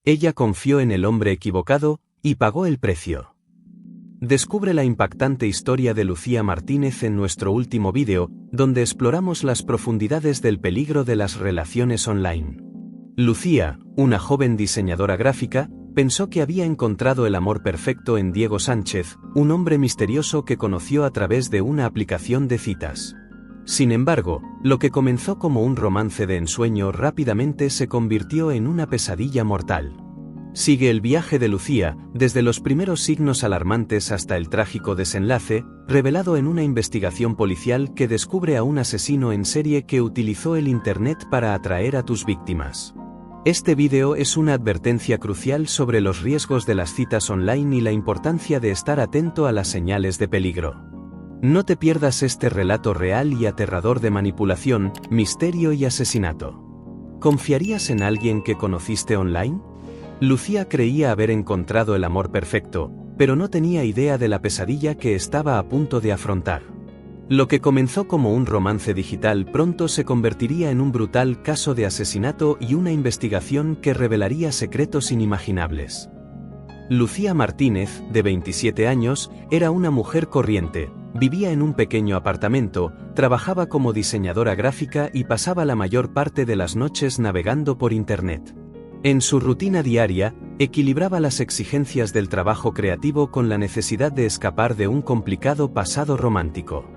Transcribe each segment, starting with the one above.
Ella confió en el hombre equivocado, y pagó el precio. Descubre la impactante historia de Lucía Martínez en nuestro último vídeo, donde exploramos las profundidades del peligro de las relaciones online. Lucía, una joven diseñadora gráfica, pensó que había encontrado el amor perfecto en Diego Sánchez, un hombre misterioso que conoció a través de una aplicación de citas. Sin embargo, lo que comenzó como un romance de ensueño rápidamente se convirtió en una pesadilla mortal. Sigue el viaje de Lucía, desde los primeros signos alarmantes hasta el trágico desenlace, revelado en una investigación policial que descubre a un asesino en serie que utilizó el Internet para atraer a tus víctimas. Este vídeo es una advertencia crucial sobre los riesgos de las citas online y la importancia de estar atento a las señales de peligro. No te pierdas este relato real y aterrador de manipulación, misterio y asesinato. ¿Confiarías en alguien que conociste online? Lucía creía haber encontrado el amor perfecto, pero no tenía idea de la pesadilla que estaba a punto de afrontar. Lo que comenzó como un romance digital pronto se convertiría en un brutal caso de asesinato y una investigación que revelaría secretos inimaginables. Lucía Martínez, de 27 años, era una mujer corriente, vivía en un pequeño apartamento, trabajaba como diseñadora gráfica y pasaba la mayor parte de las noches navegando por Internet. En su rutina diaria, equilibraba las exigencias del trabajo creativo con la necesidad de escapar de un complicado pasado romántico.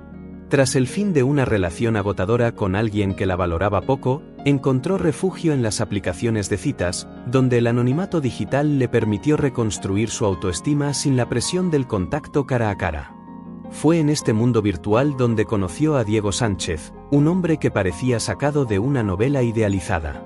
Tras el fin de una relación agotadora con alguien que la valoraba poco, encontró refugio en las aplicaciones de citas, donde el anonimato digital le permitió reconstruir su autoestima sin la presión del contacto cara a cara. Fue en este mundo virtual donde conoció a Diego Sánchez, un hombre que parecía sacado de una novela idealizada.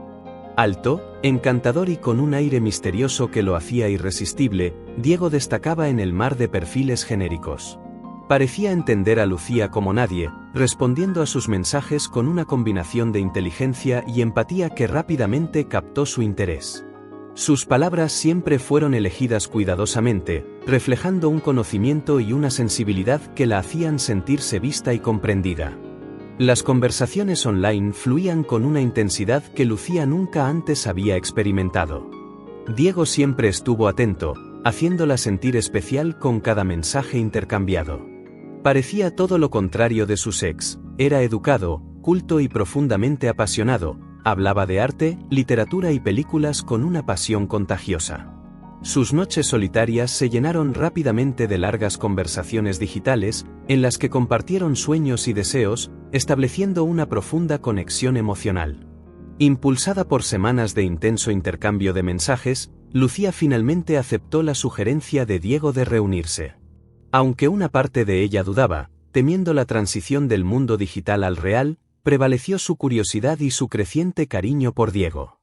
Alto, encantador y con un aire misterioso que lo hacía irresistible, Diego destacaba en el mar de perfiles genéricos. Parecía entender a Lucía como nadie, respondiendo a sus mensajes con una combinación de inteligencia y empatía que rápidamente captó su interés. Sus palabras siempre fueron elegidas cuidadosamente, reflejando un conocimiento y una sensibilidad que la hacían sentirse vista y comprendida. Las conversaciones online fluían con una intensidad que Lucía nunca antes había experimentado. Diego siempre estuvo atento, haciéndola sentir especial con cada mensaje intercambiado. Parecía todo lo contrario de su ex, era educado, culto y profundamente apasionado, hablaba de arte, literatura y películas con una pasión contagiosa. Sus noches solitarias se llenaron rápidamente de largas conversaciones digitales, en las que compartieron sueños y deseos, estableciendo una profunda conexión emocional. Impulsada por semanas de intenso intercambio de mensajes, Lucía finalmente aceptó la sugerencia de Diego de reunirse. Aunque una parte de ella dudaba, temiendo la transición del mundo digital al real, prevaleció su curiosidad y su creciente cariño por Diego.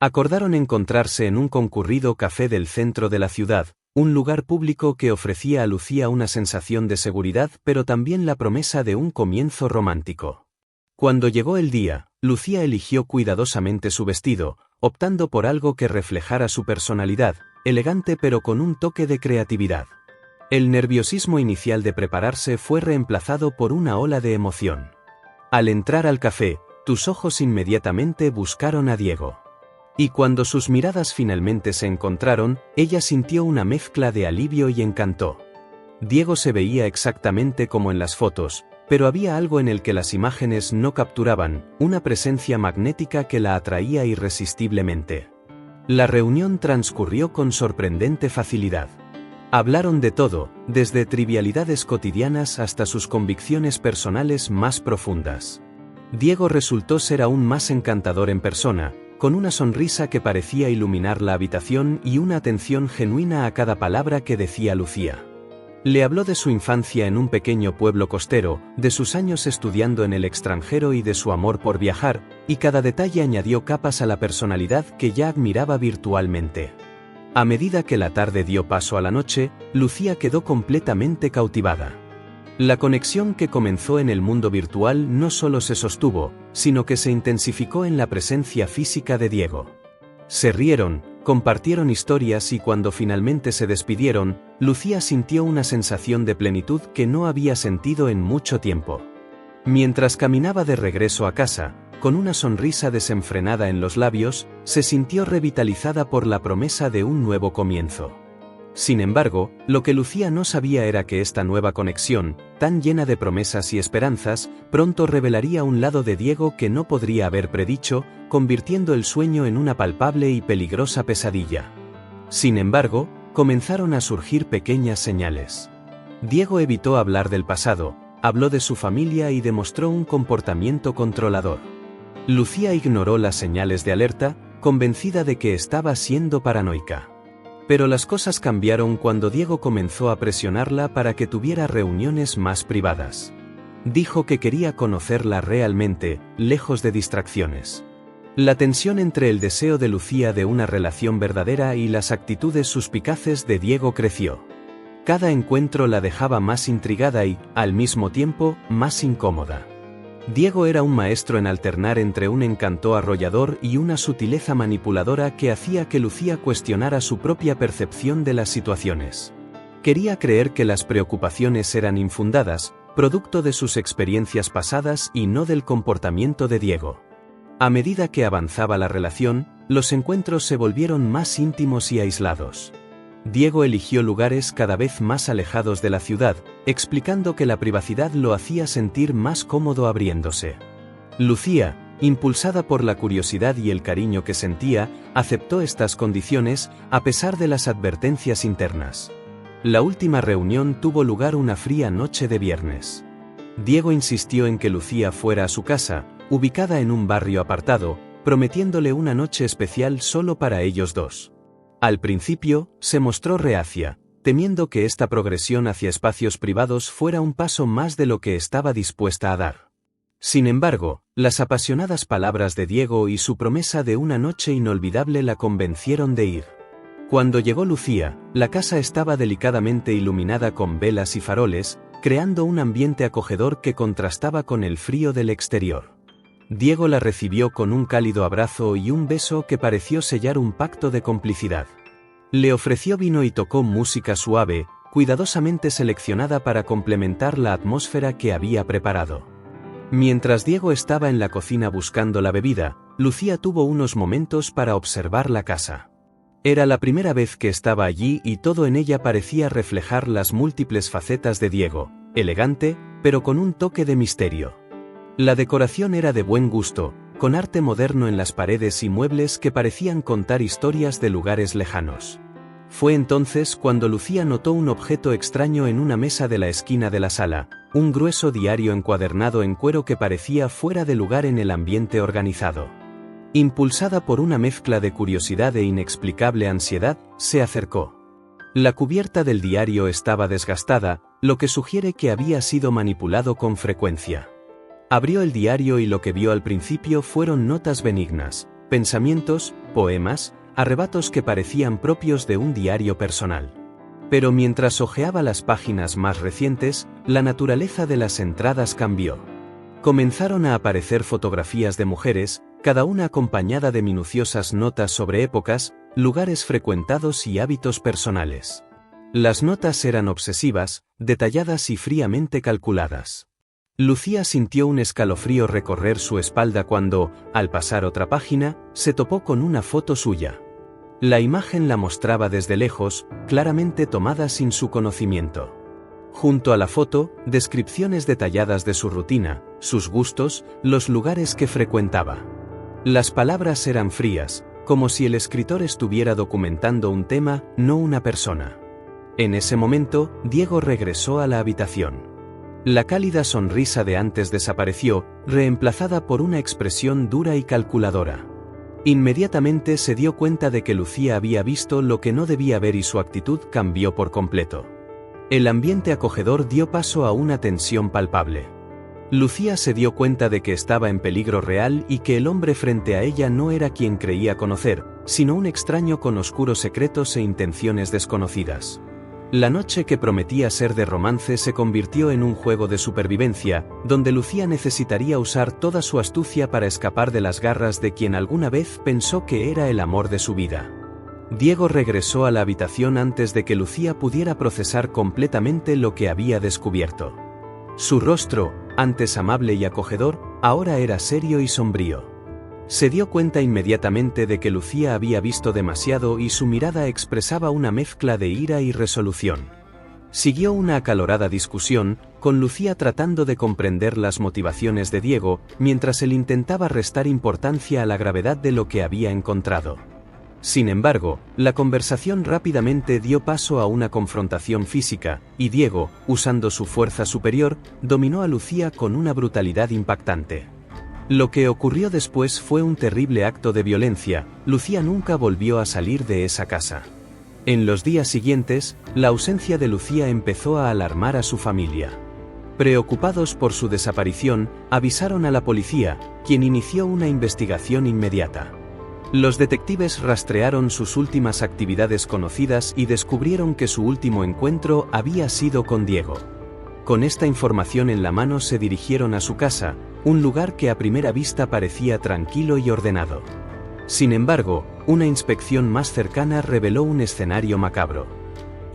Acordaron encontrarse en un concurrido café del centro de la ciudad, un lugar público que ofrecía a Lucía una sensación de seguridad pero también la promesa de un comienzo romántico. Cuando llegó el día, Lucía eligió cuidadosamente su vestido, optando por algo que reflejara su personalidad, elegante pero con un toque de creatividad. El nerviosismo inicial de prepararse fue reemplazado por una ola de emoción. Al entrar al café, tus ojos inmediatamente buscaron a Diego. Y cuando sus miradas finalmente se encontraron, ella sintió una mezcla de alivio y encanto. Diego se veía exactamente como en las fotos, pero había algo en el que las imágenes no capturaban, una presencia magnética que la atraía irresistiblemente. La reunión transcurrió con sorprendente facilidad. Hablaron de todo, desde trivialidades cotidianas hasta sus convicciones personales más profundas. Diego resultó ser aún más encantador en persona, con una sonrisa que parecía iluminar la habitación y una atención genuina a cada palabra que decía Lucía. Le habló de su infancia en un pequeño pueblo costero, de sus años estudiando en el extranjero y de su amor por viajar, y cada detalle añadió capas a la personalidad que ya admiraba virtualmente. A medida que la tarde dio paso a la noche, Lucía quedó completamente cautivada. La conexión que comenzó en el mundo virtual no solo se sostuvo, sino que se intensificó en la presencia física de Diego. Se rieron, compartieron historias y cuando finalmente se despidieron, Lucía sintió una sensación de plenitud que no había sentido en mucho tiempo. Mientras caminaba de regreso a casa, con una sonrisa desenfrenada en los labios, se sintió revitalizada por la promesa de un nuevo comienzo. Sin embargo, lo que Lucía no sabía era que esta nueva conexión, tan llena de promesas y esperanzas, pronto revelaría un lado de Diego que no podría haber predicho, convirtiendo el sueño en una palpable y peligrosa pesadilla. Sin embargo, comenzaron a surgir pequeñas señales. Diego evitó hablar del pasado, habló de su familia y demostró un comportamiento controlador. Lucía ignoró las señales de alerta, convencida de que estaba siendo paranoica. Pero las cosas cambiaron cuando Diego comenzó a presionarla para que tuviera reuniones más privadas. Dijo que quería conocerla realmente, lejos de distracciones. La tensión entre el deseo de Lucía de una relación verdadera y las actitudes suspicaces de Diego creció. Cada encuentro la dejaba más intrigada y, al mismo tiempo, más incómoda. Diego era un maestro en alternar entre un encanto arrollador y una sutileza manipuladora que hacía que Lucía cuestionara su propia percepción de las situaciones. Quería creer que las preocupaciones eran infundadas, producto de sus experiencias pasadas y no del comportamiento de Diego. A medida que avanzaba la relación, los encuentros se volvieron más íntimos y aislados. Diego eligió lugares cada vez más alejados de la ciudad, explicando que la privacidad lo hacía sentir más cómodo abriéndose. Lucía, impulsada por la curiosidad y el cariño que sentía, aceptó estas condiciones, a pesar de las advertencias internas. La última reunión tuvo lugar una fría noche de viernes. Diego insistió en que Lucía fuera a su casa, ubicada en un barrio apartado, prometiéndole una noche especial solo para ellos dos. Al principio, se mostró reacia, temiendo que esta progresión hacia espacios privados fuera un paso más de lo que estaba dispuesta a dar. Sin embargo, las apasionadas palabras de Diego y su promesa de una noche inolvidable la convencieron de ir. Cuando llegó Lucía, la casa estaba delicadamente iluminada con velas y faroles, creando un ambiente acogedor que contrastaba con el frío del exterior. Diego la recibió con un cálido abrazo y un beso que pareció sellar un pacto de complicidad. Le ofreció vino y tocó música suave, cuidadosamente seleccionada para complementar la atmósfera que había preparado. Mientras Diego estaba en la cocina buscando la bebida, Lucía tuvo unos momentos para observar la casa. Era la primera vez que estaba allí y todo en ella parecía reflejar las múltiples facetas de Diego, elegante, pero con un toque de misterio. La decoración era de buen gusto, con arte moderno en las paredes y muebles que parecían contar historias de lugares lejanos. Fue entonces cuando Lucía notó un objeto extraño en una mesa de la esquina de la sala, un grueso diario encuadernado en cuero que parecía fuera de lugar en el ambiente organizado. Impulsada por una mezcla de curiosidad e inexplicable ansiedad, se acercó. La cubierta del diario estaba desgastada, lo que sugiere que había sido manipulado con frecuencia. Abrió el diario y lo que vio al principio fueron notas benignas, pensamientos, poemas, arrebatos que parecían propios de un diario personal. Pero mientras hojeaba las páginas más recientes, la naturaleza de las entradas cambió. Comenzaron a aparecer fotografías de mujeres, cada una acompañada de minuciosas notas sobre épocas, lugares frecuentados y hábitos personales. Las notas eran obsesivas, detalladas y fríamente calculadas. Lucía sintió un escalofrío recorrer su espalda cuando, al pasar otra página, se topó con una foto suya. La imagen la mostraba desde lejos, claramente tomada sin su conocimiento. Junto a la foto, descripciones detalladas de su rutina, sus gustos, los lugares que frecuentaba. Las palabras eran frías, como si el escritor estuviera documentando un tema, no una persona. En ese momento, Diego regresó a la habitación. La cálida sonrisa de antes desapareció, reemplazada por una expresión dura y calculadora. Inmediatamente se dio cuenta de que Lucía había visto lo que no debía ver y su actitud cambió por completo. El ambiente acogedor dio paso a una tensión palpable. Lucía se dio cuenta de que estaba en peligro real y que el hombre frente a ella no era quien creía conocer, sino un extraño con oscuros secretos e intenciones desconocidas. La noche que prometía ser de romance se convirtió en un juego de supervivencia, donde Lucía necesitaría usar toda su astucia para escapar de las garras de quien alguna vez pensó que era el amor de su vida. Diego regresó a la habitación antes de que Lucía pudiera procesar completamente lo que había descubierto. Su rostro, antes amable y acogedor, ahora era serio y sombrío. Se dio cuenta inmediatamente de que Lucía había visto demasiado y su mirada expresaba una mezcla de ira y resolución. Siguió una acalorada discusión, con Lucía tratando de comprender las motivaciones de Diego, mientras él intentaba restar importancia a la gravedad de lo que había encontrado. Sin embargo, la conversación rápidamente dio paso a una confrontación física, y Diego, usando su fuerza superior, dominó a Lucía con una brutalidad impactante. Lo que ocurrió después fue un terrible acto de violencia. Lucía nunca volvió a salir de esa casa. En los días siguientes, la ausencia de Lucía empezó a alarmar a su familia. Preocupados por su desaparición, avisaron a la policía, quien inició una investigación inmediata. Los detectives rastrearon sus últimas actividades conocidas y descubrieron que su último encuentro había sido con Diego. Con esta información en la mano se dirigieron a su casa, un lugar que a primera vista parecía tranquilo y ordenado. Sin embargo, una inspección más cercana reveló un escenario macabro.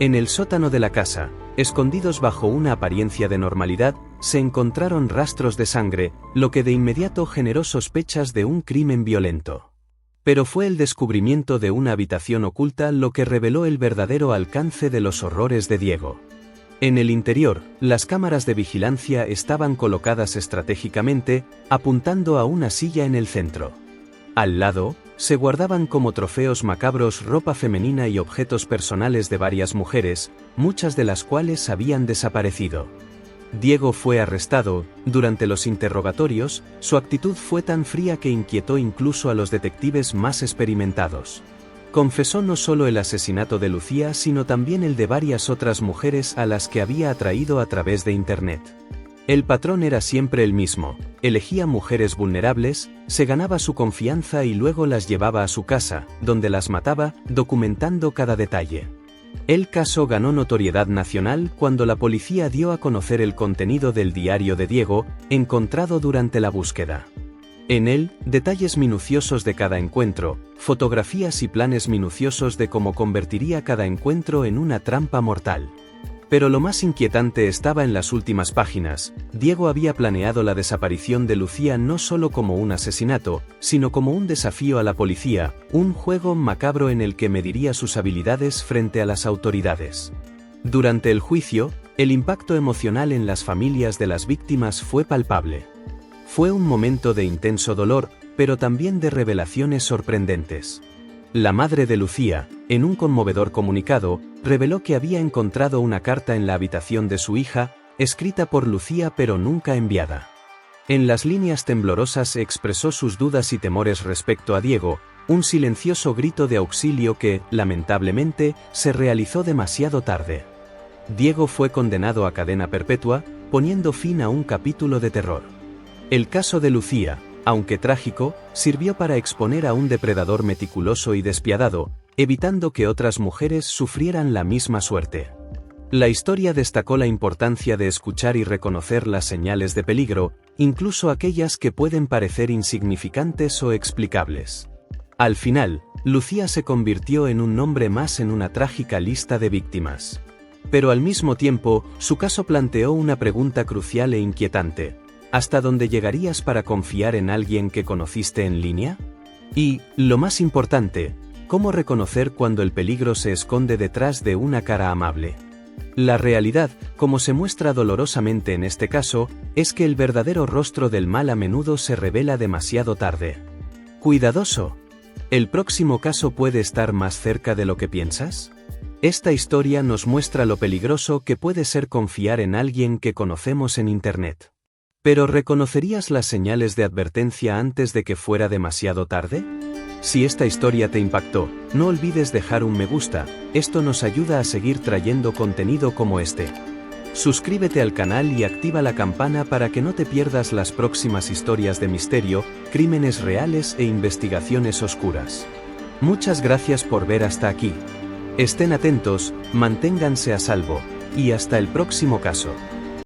En el sótano de la casa, escondidos bajo una apariencia de normalidad, se encontraron rastros de sangre, lo que de inmediato generó sospechas de un crimen violento. Pero fue el descubrimiento de una habitación oculta lo que reveló el verdadero alcance de los horrores de Diego. En el interior, las cámaras de vigilancia estaban colocadas estratégicamente, apuntando a una silla en el centro. Al lado, se guardaban como trofeos macabros ropa femenina y objetos personales de varias mujeres, muchas de las cuales habían desaparecido. Diego fue arrestado. Durante los interrogatorios, su actitud fue tan fría que inquietó incluso a los detectives más experimentados. Confesó no solo el asesinato de Lucía sino también el de varias otras mujeres a las que había atraído a través de Internet. El patrón era siempre el mismo: elegía mujeres vulnerables, se ganaba su confianza y luego las llevaba a su casa, donde las mataba, documentando cada detalle. El caso ganó notoriedad nacional cuando la policía dio a conocer el contenido del diario de Diego, encontrado durante la búsqueda. En él, detalles minuciosos de cada encuentro, fotografías y planes minuciosos de cómo convertiría cada encuentro en una trampa mortal. Pero lo más inquietante estaba en las últimas páginas. Diego había planeado la desaparición de Lucía no solo como un asesinato, sino como un desafío a la policía, un juego macabro en el que mediría sus habilidades frente a las autoridades. Durante el juicio, el impacto emocional en las familias de las víctimas fue palpable. Fue un momento de intenso dolor, pero también de revelaciones sorprendentes. La madre de Lucía, en un conmovedor comunicado, reveló que había encontrado una carta en la habitación de su hija, escrita por Lucía pero nunca enviada. En las líneas temblorosas expresó sus dudas y temores respecto a Diego, un silencioso grito de auxilio que, lamentablemente, se realizó demasiado tarde. Diego fue condenado a cadena perpetua, poniendo fin a un capítulo de terror. El caso de Lucía, aunque trágico, sirvió para exponer a un depredador meticuloso y despiadado, evitando que otras mujeres sufrieran la misma suerte. La historia destacó la importancia de escuchar y reconocer las señales de peligro, incluso aquellas que pueden parecer insignificantes o explicables. Al final, Lucía se convirtió en un nombre más en una trágica lista de víctimas. Pero al mismo tiempo, su caso planteó una pregunta crucial e inquietante: ¿hasta dónde llegarías para confiar en alguien que conociste en línea? Y, lo más importante, ¿cómo reconocer cuando el peligro se esconde detrás de una cara amable? La realidad, como se muestra dolorosamente en este caso, es que el verdadero rostro del mal a menudo se revela demasiado tarde. ¡Cuidadoso! ¿El próximo caso puede estar más cerca de lo que piensas? Esta historia nos muestra lo peligroso que puede ser confiar en alguien que conocemos en Internet. ¿Pero reconocerías las señales de advertencia antes de que fuera demasiado tarde? Si esta historia te impactó, no olvides dejar un me gusta, esto nos ayuda a seguir trayendo contenido como este. Suscríbete al canal y activa la campana para que no te pierdas las próximas historias de misterio, crímenes reales e investigaciones oscuras. Muchas gracias por ver hasta aquí. Estén atentos, manténganse a salvo, y hasta el próximo caso.